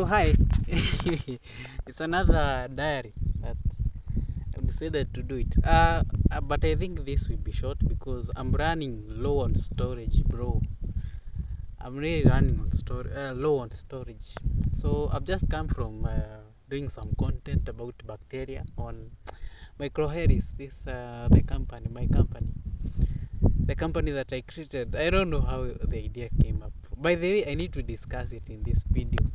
Hi. It's another diary that I decided to do it. But I think this will be short because I'm running low on storage, bro. I'm really running on low on storage. So I've just come from doing some content about bacteria on Microheris. The company that I created. I don't know how the idea came up. By the way, I need to discuss it in this video.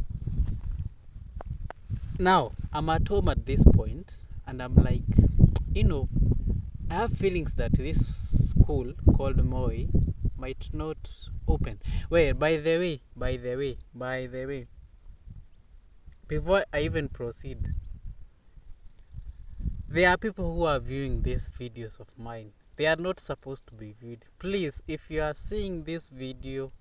Now, I'm at home at this point, and I'm like, I have feelings that this school called Moi might not open. Wait, by the way, before I even proceed, there are people who are viewing these videos of mine. They are not supposed to be viewed. Please, if you are seeing this video,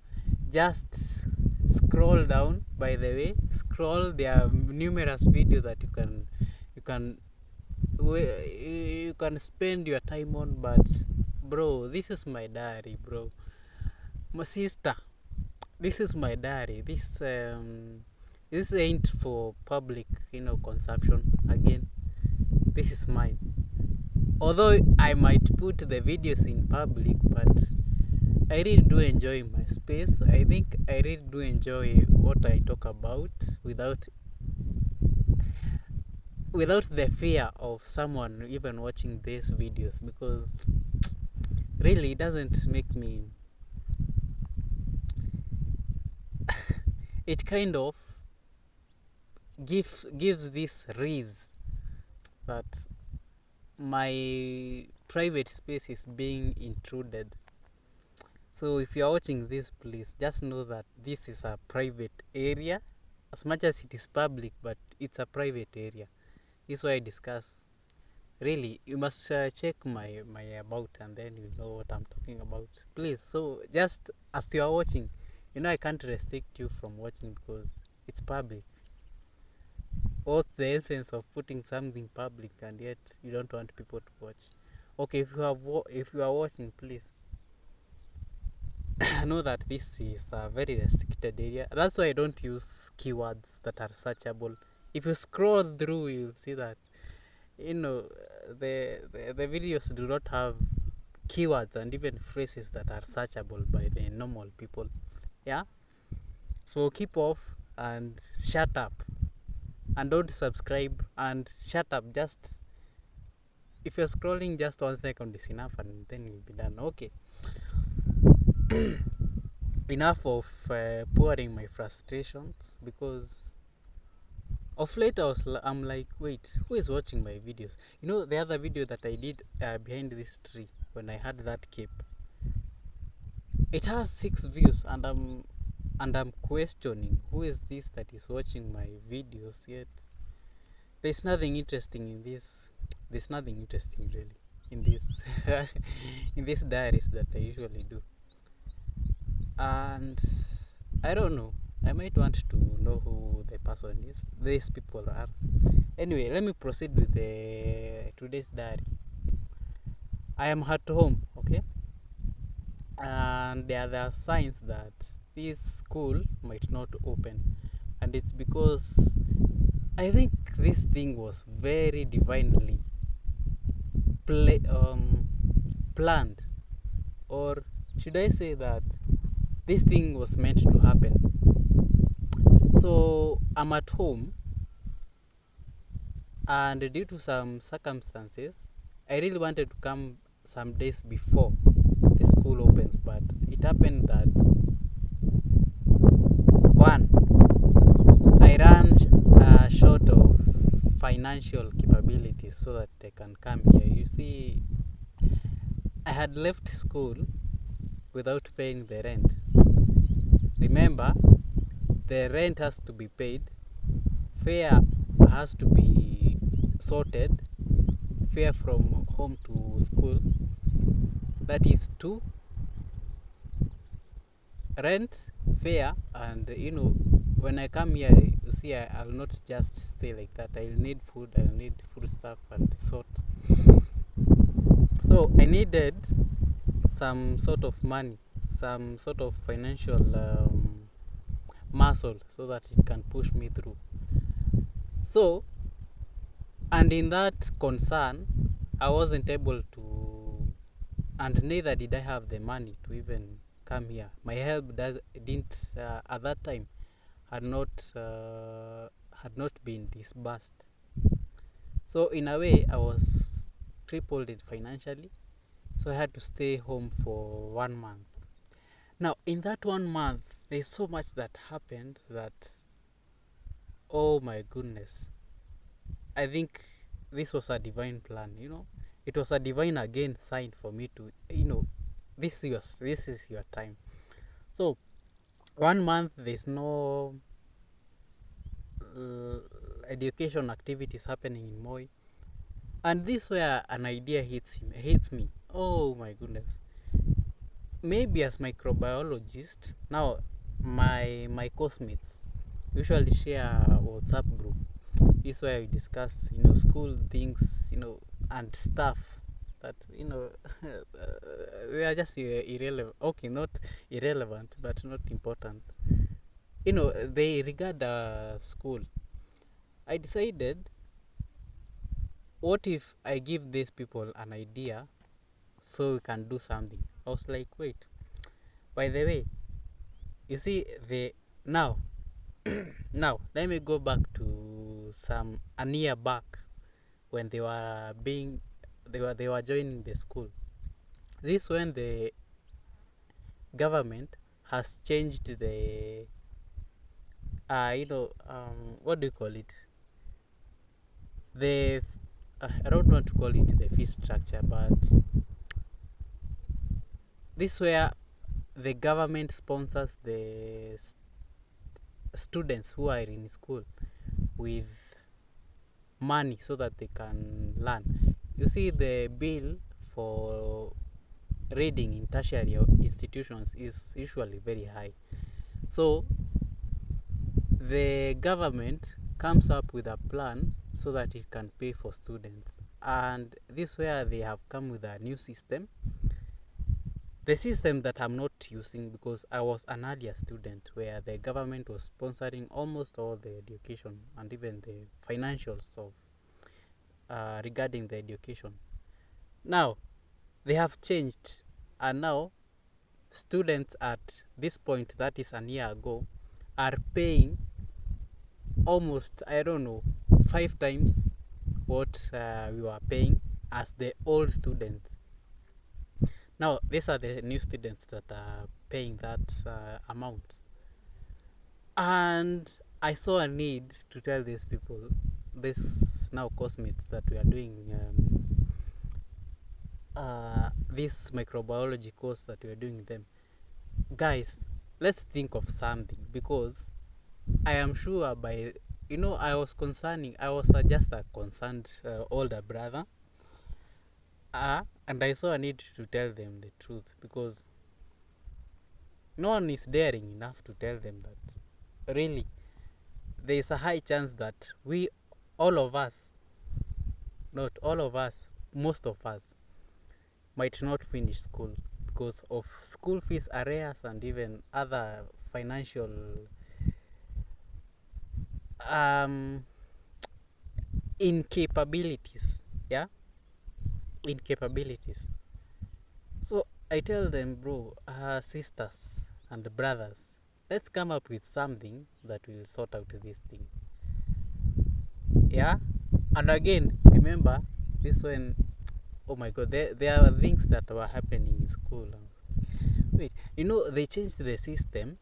just scroll down. By the way, scroll. There are numerous videos that you can spend your time on. But bro, this is my diary, bro. My sister, this is my diary. This ain't for public, consumption. Again, this is mine. Although I might put the videos in public, but I really do enjoy my space. I think I really do enjoy what I talk about without the fear of someone even watching these videos, because really it doesn't make me. It kind of gives this reason that my private space is being intruded. So if you are watching this, please just know that this is a private area, as much as it is public, but it's a private area. This is why I discuss. Really, you must check my about, and then you know what I'm talking about. Please, so just as you are watching, I can't restrict you from watching because it's public. What's the essence of putting something public and yet you don't want people to watch? Okay, if you are watching, please know that this is a very restricted area. That's why I don't use keywords that are searchable. If you scroll through, you'll see that the videos do not have keywords and even phrases that are searchable by the normal people. Yeah, so keep off and shut up, and don't subscribe and shut up. Just if you're scrolling, just 1 second is enough, and then you'll be done. Okay. Enough of pouring my frustrations, because of late I'm like, wait, who is watching my videos? The other video that I did behind this tree when I had that cape, it has 6 views, and I'm questioning who is this that is watching my videos. Yet there's nothing interesting in this. There's nothing interesting really in this in these diaries that I usually do. And I don't know, I might want to know who the person is, these people are. Anyway, let me proceed with today's diary. I am at home, okay, and there are signs that this school might not open, and it's because I think this thing was very divinely planned, or should I say that this thing was meant to happen. So I'm at home, and due to some circumstances, I really wanted to come some days before the school opens, but it happened that one, I ran short of financial capabilities so that I can come here. You see, I had left school without paying the rent. Remember, the rent has to be paid, fare has to be sorted, fare from home to school, that is 2, rent, fare, and when I come here, you see, I'll not just stay like that. I'll need food, I'll need food stuff and sort. So I needed some sort of money, some sort of financial muscle so that it can push me through. So, and in that concern, I wasn't able to, and neither did I have the money to even come here. My help didn't at that time had not been disbursed. So in a way, I was crippled financially. So I had to stay home for 1 month. Now in that 1 month, there's so much that happened that, oh my goodness, I think this was a divine plan. It was a divine again sign for me to, this is your time. So 1 month, there's no education activities happening in Moi, and this where an idea hits me. Oh my goodness. Maybe as microbiologist now, my course mates usually share a WhatsApp group. This is where we discuss school things, and stuff that they are just irrelevant. Okay, not irrelevant, but not important. They regard school. I decided, what if I give these people an idea so we can do something? I was like, wait, by the way, you see, now now let me go back to a year back when they were joining the school. This when the government has changed the what do you call it, the I don't want to call it the fee structure, but this where the government sponsors the students who are in school with money so that they can learn. You see, the bill for reading in tertiary institutions is usually very high. So the government comes up with a plan so that it can pay for students. And this where they have come with a new system. The system that I'm not using because I was an earlier student where the government was sponsoring almost all the education and even the financials of regarding the education. Now, they have changed, and now students at this point, that is a year ago, are paying almost, I don't know, 5 times what we were paying as the old students. Now, these are the new students that are paying that amount. And I saw a need to tell these people, this now cosmates, that we are doing this microbiology course that we are doing them. Guys, let's think of something, because I am sure I was just a concerned older brother. And I saw a need to tell them the truth, because no one is daring enough to tell them that really there is a high chance that all of us, not all of us, most of us might not finish school because of school fees arrears and even other financial incapabilities. So I tell them, bro, sisters and brothers, let's come up with something that will sort out this thing. And again, remember this when, oh my god, there are things that were happening in school. Wait, they changed the system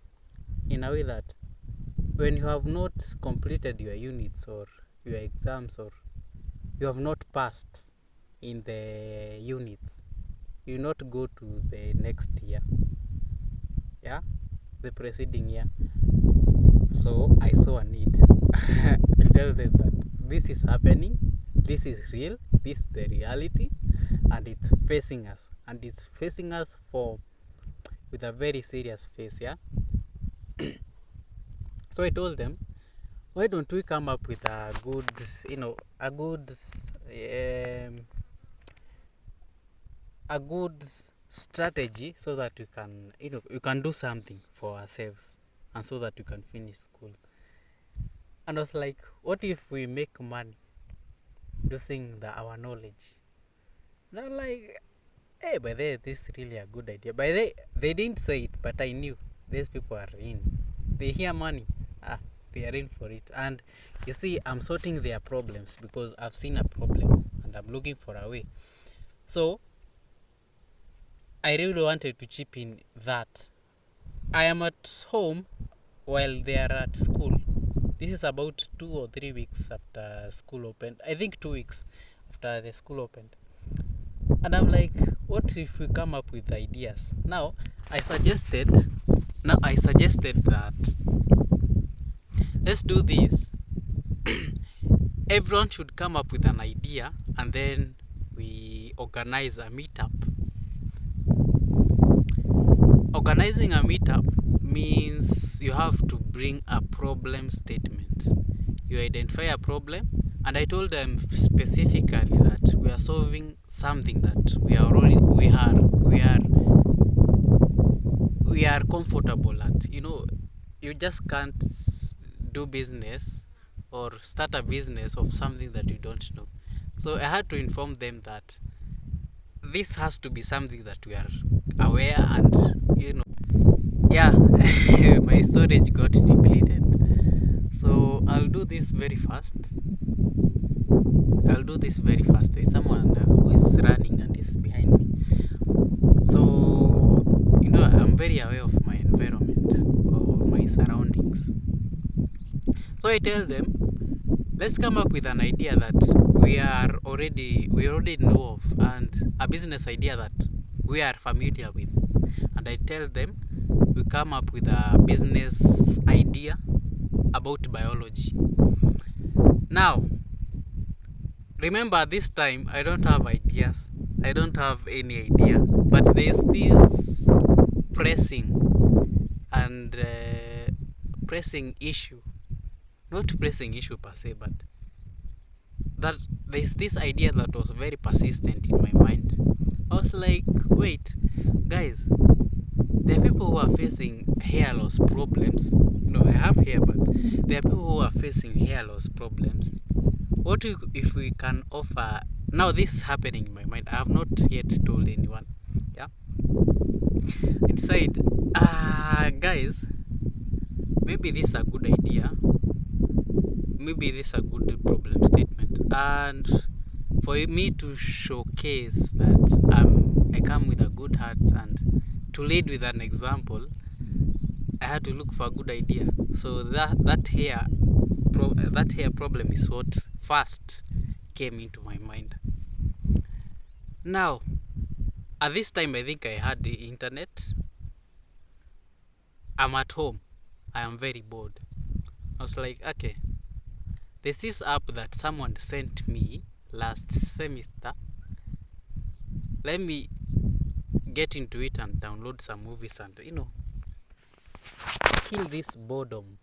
in a way that when you have not completed your units or your exams, or you have not passed in the units, you not go to the next year, the preceding year. So I saw a need to tell them that this is happening, this is real, this is the reality, and it's facing us, and it's facing us with a very serious face. So I told them, why don't we come up with a good strategy so that we can do something for ourselves. and so that you can finish school. And I was like, what if we make money using our knowledge? And I'm like, hey, by the way, this is really a good idea. By the way, they didn't say it, but I knew these people are in. They hear money. Ah, they are in for it. And you see, I'm sorting their problems because I've seen a problem and I'm looking for a way. So I really wanted to chip in that. I am at home while they are at school. This is about 2 or 3 weeks after school opened. I think 2 weeks after the school opened. And I'm like, what if we come up with ideas? I suggested that let's do this. Everyone should come up with an idea and then we organize a meetup. Organizing a meetup means you have to bring a problem statement. You identify a problem, and I told them specifically that we are solving something that we are comfortable at. You just can't do business or start a business of something that you don't know. So I had to inform them that this has to be something that we are aware and yeah. My storage got depleted, so I'll do this very fast. There's someone who is running and is behind me, so I'm very aware of my environment or my surroundings. So I tell them, let's come up with an idea that we already know of, and a business idea that we are familiar with. And I tell them we come up with a business idea about biology. Now, remember, this time I don't have ideas. I don't have any idea, but there's this pressing issue. Not pressing issue per se, but that there's this idea that was very persistent in my mind. I was like, wait, guys, there are people who are facing hair loss problems. I have hair, but there are people who are facing hair loss problems. What if we can offer? Now this is happening in my mind. I have not yet told anyone. Yeah. I decided, guys, maybe this is a good idea. Maybe this is a good problem statement. And for me to showcase that I come with a good heart and to lead with an example, I had to look for a good idea. So that hair problem is what first came into my mind. Now, at this time, I think I had the internet. I'm at home. I am very bored. I was like, okay, there's this app that someone sent me last semester. Let me get into it and download some movies and kill this boredom.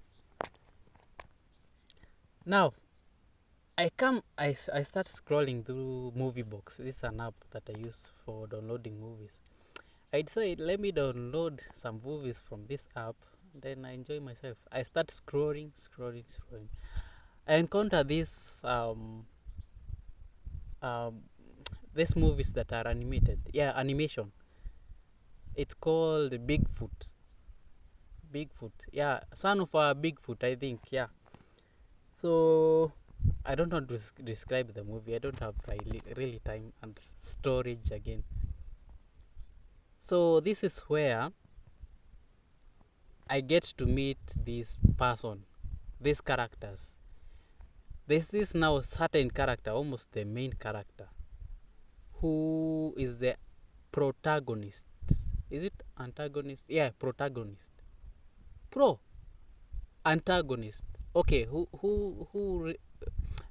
Now I start scrolling through Movie Box. This is an app that I use for downloading movies. I decided, let me download some movies from this app, then I enjoy myself. I start scrolling. I encounter these movies that are animated. Yeah, animation. It's called Bigfoot. Yeah, son of a Bigfoot, I think. Yeah. So I don't want to describe the movie. I don't have really time and storage again. So this is where I get to meet this person, these characters. There's this now certain character, almost the main character, who is the protagonist. Is it antagonist? Yeah, protagonist. Antagonist. Okay, who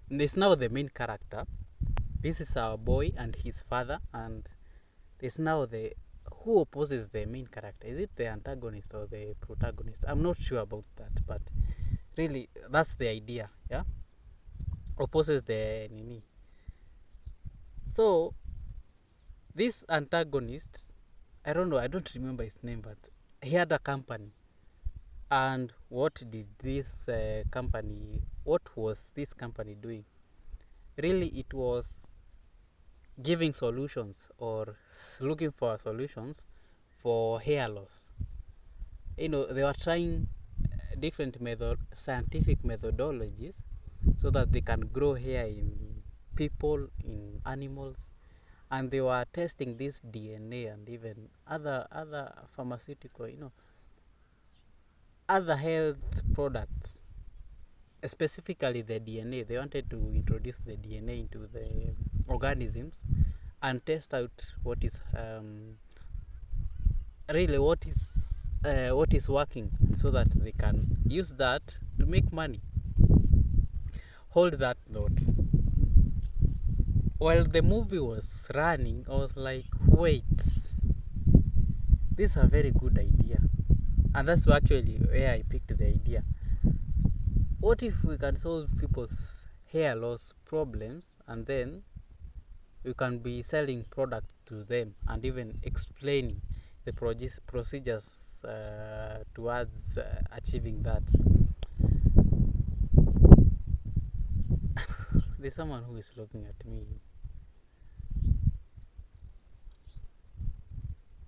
is now the main character. This is our boy and his father, and there's now the who opposes the main character. Is it the antagonist or the protagonist? I'm not sure about that, but really that's the idea. Yeah, opposes the nini. So this antagonist, I don't know, I don't remember his name, but he had a company. And what did this company, what was this company doing? Really, it was giving solutions or looking for solutions for hair loss. They were trying different scientific methodologies so that they can grow hair in people, in animals, and they were testing this DNA and even other pharmaceutical, other health products, specifically the DNA. They wanted to introduce the DNA into the organisms and test out what is really what is working, so that they can use that to make money. Hold that thought. While the movie was running, I was like, wait, this is a very good idea. And that's actually where I picked the idea. What if we can solve people's hair loss problems, and then we can be selling product to them and even explaining the procedures towards achieving that. There's someone who is looking at me.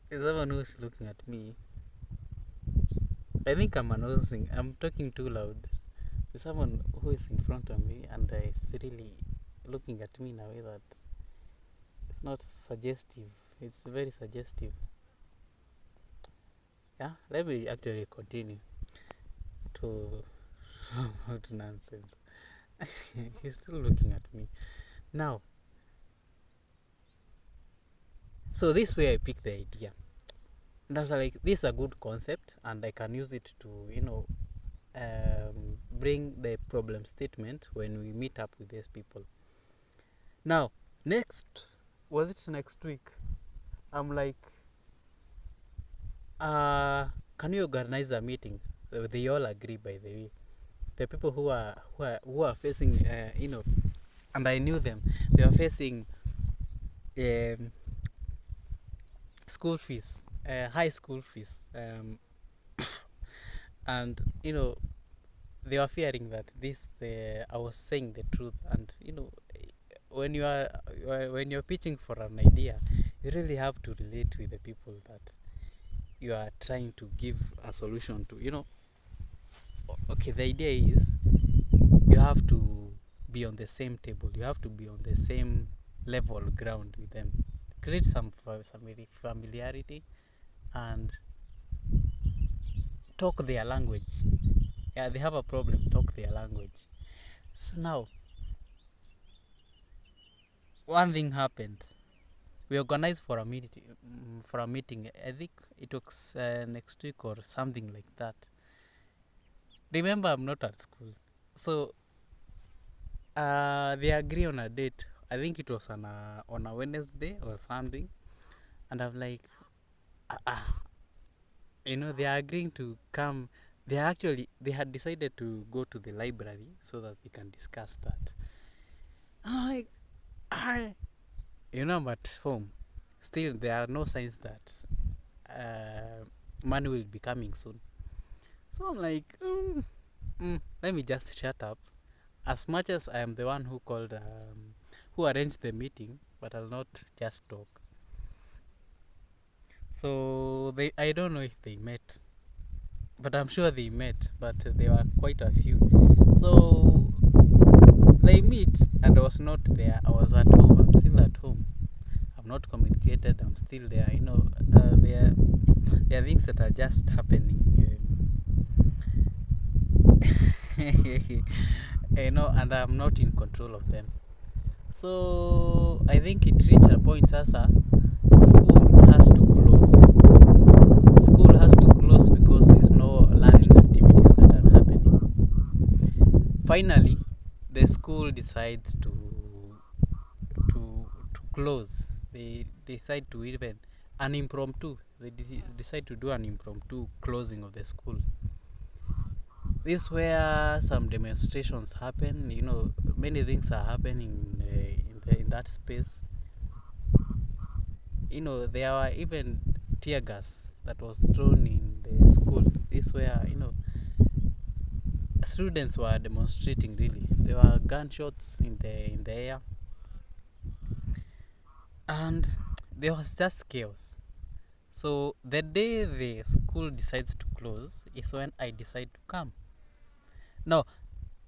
There's someone who is looking at me. I think I'm announcing. I'm talking too loud. There's someone who is in front of me and is really looking at me in a way that it's not suggestive. It's very suggestive. Yeah, let me actually continue to about nonsense. He's still looking at me. Now, so this way I picked the idea. And I was like, this is a good concept, and I can use it to, bring the problem statement when we meet up with these people. Now, was it next week? I'm like, can you organize a meeting? They all agree, by the way. The people who are facing, and I knew them. They were facing school fees, high school fees, and they were fearing that I was saying the truth. And when you're pitching for an idea, you really have to relate with the people that you are trying to give a solution to. Okay, the idea is you have to be on the same table, you have to be on the same level ground with them, create some familiarity, and talk their language. Yeah, they have a problem, talk their language. So now, one thing happened. We organized for a meeting. I think it was next week or something like that. Remember, I'm not at school, so they agree on a date. I think it was on a Wednesday or something, and I'm like, they are agreeing to come. They had decided to go to the library so that they can discuss that. I'm like, I'm at home. Still, there are no signs that money will be coming soon. So I'm like, let me just shut up. As much as I am the one who arranged the meeting, but I'll not just talk. So I don't know if they met, but I'm sure they met, but there were quite a few. So they meet, and I was not there. I was at home. I'm still at home. I'm not communicated. I'm still there. There are things that are just happening. And I'm not in control of them. So I think it reached a point, Sasa, school has to close. School has to close because there's no learning activities that are happening. Finally, the school decides to close. They decide to even an impromptu. They decide to do an impromptu closing of the school. This is where some demonstrations happen. Many things are happening in that space. There were even tear gas that was thrown in the school. This where students were demonstrating. Really, there were gunshots in the air, and there was just chaos. So the day the school decides to close is when I decide to come. No,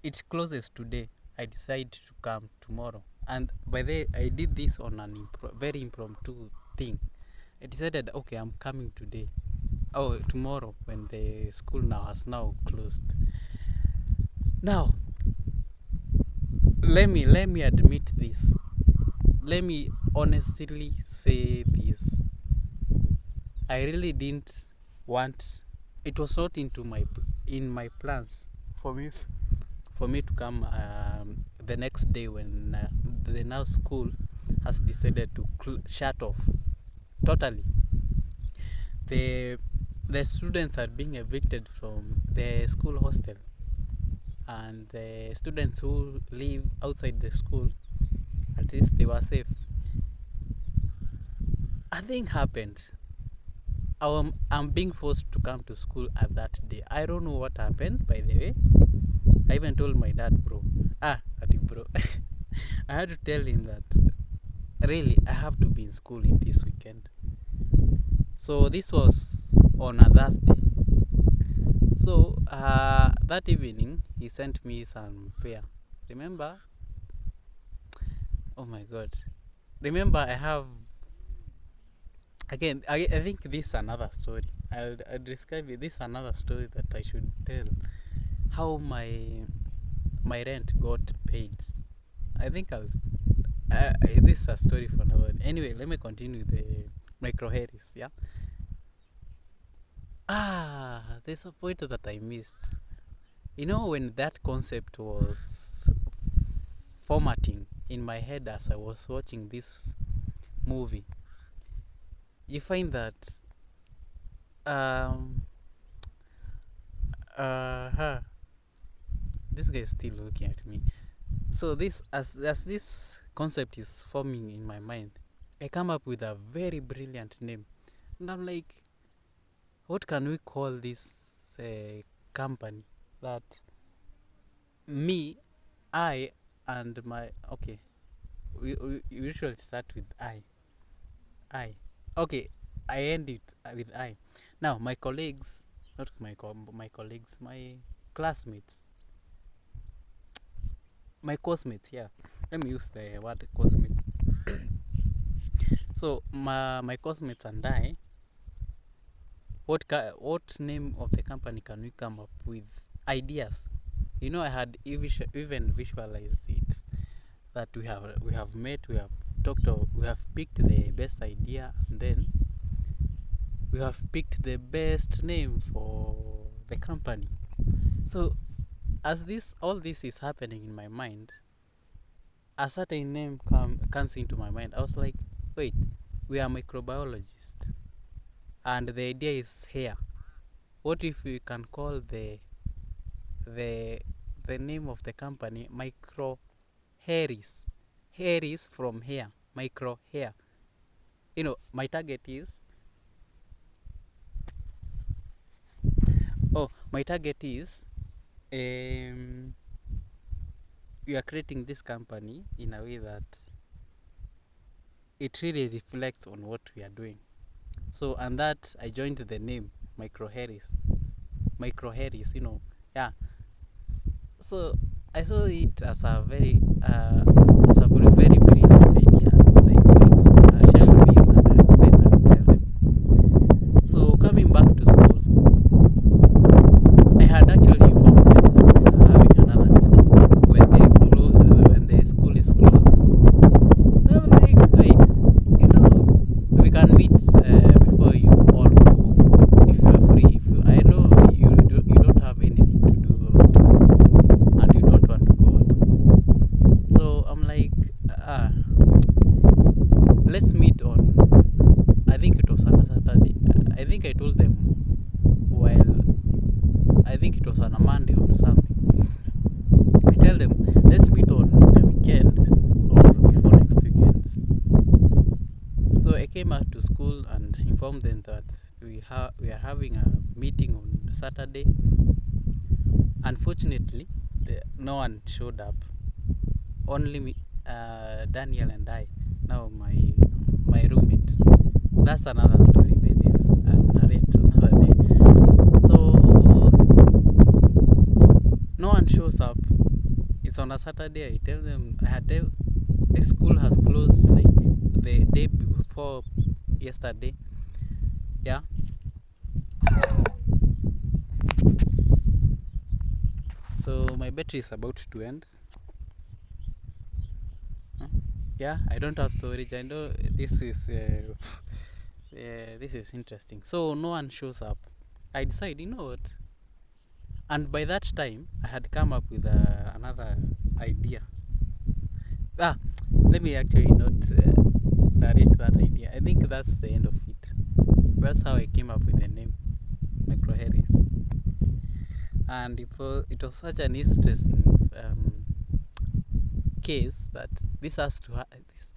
it closes today. I decide to come tomorrow. And by the way, I did this on an very impromptu thing. I decided, okay, I'm coming today. Oh, tomorrow when the school now has now closed. Now, let me admit this. Let me honestly say this. I really didn't want. It was not in my plans for me to come the next day when the now school has decided to shut off totally. The students are being evicted from the school hostel, and the students who live outside the school, at least they were safe. A thing happened. I'm being forced to come to school at that day. I don't know what happened, by the way. I even told my dad, bro. Bro. I had to tell him that really I have to be in school in this weekend. So this was on a Thursday. So that evening he sent me some fare. Remember? Oh my God. Remember, I have again. I think this is another story. I'll describe it. This is another story that I should tell. How my rent got paid. I think this is a story for another one. Anyway, let me continue the micro Harris. Yeah. There's a point that I missed. You know, when that concept was formatting in my head as I was watching this movie, you find that this guy is still looking at me. So this as this concept is forming in my mind, I come up with a very brilliant name, and I'm like, what can we call this company that I and my we usually start with I okay, I end it with I. Now my colleagues, not my colleagues, my classmates, my cosmates, yeah, let me use the word cosmates. So my cosmates and I, what name of the company can we come up with? Ideas. You know, I had even visualized it, that we have met, we have talked, we have picked the best idea, and then we have picked the best name for the company. So as all this is happening in my mind, a certain name comes into my mind. I was like, wait, we are microbiologists, and the idea is hair. What if we can call the name of the company Micro Harris? Hair is from hair, micro hair. You know, my target is we are creating this company in a way that it really reflects on what we are doing. So, and that I joined the name Micro Harris, you know. Yeah. So I saw it as a very very brilliant idea. Like, wait, I'll share with these and then I'll tell them. So coming back to school, I had actually informed them that we are having another meeting when the school is closing. And I'm like, wait, you know, we can meet before you all go home if you are free. I know you don't have anything to do at home and you don't want to go at home. So I'm like, let's meet on, I think it was on a Saturday. I think I told them, I think it was on a Monday or something. I tell them, let's meet on the weekend or before next weekend. So I came out to school and informed them that we are having a meeting on Saturday, Unfortunately, no one showed up. Only me, Daniel and I. Now my roommate. That's another story, baby. I'll narrate another day. So no one shows up. It's on a Saturday. I tell them the school has closed like the day before yesterday. Yeah. So my battery is about to end. Yeah, I don't have storage. I know this is this is interesting. So no one shows up. I decide, you know what? And by that time, I had come up with another idea. Ah, let me actually not narrate that idea. I think that's the end of it. That's how I came up with the name Microharris. And it was such an interesting case that this has to this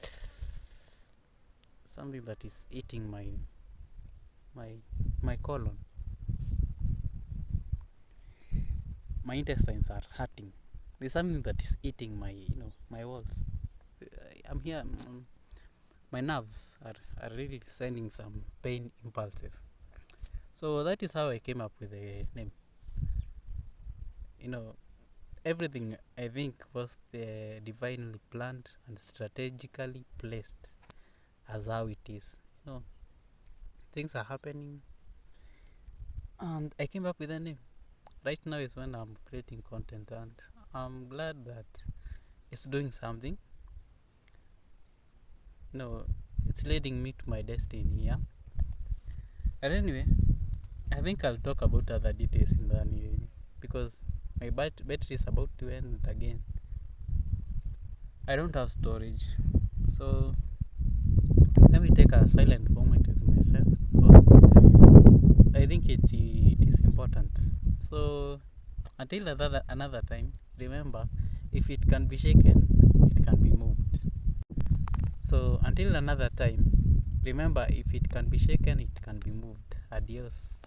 something that is eating my colon. My intestines are hurting. There's something that is eating my walls. I'm here. My nerves are really sending some pain impulses. So that is how I came up with the name. Everything I think was divinely planned and strategically placed as how it is. Things are happening, and I came up with a name. Right now is when I'm creating content, and I'm glad that it's doing something. It's leading me to my destiny. Yeah. And anyway, I think I'll talk about other details in the because my battery is about to end again. I don't have storage, so let me take a silent moment with myself because I think it is important. So until another time, remember, if it can be shaken, it can be moved. So until another time, remember, if it can be shaken, it can be moved. Adios.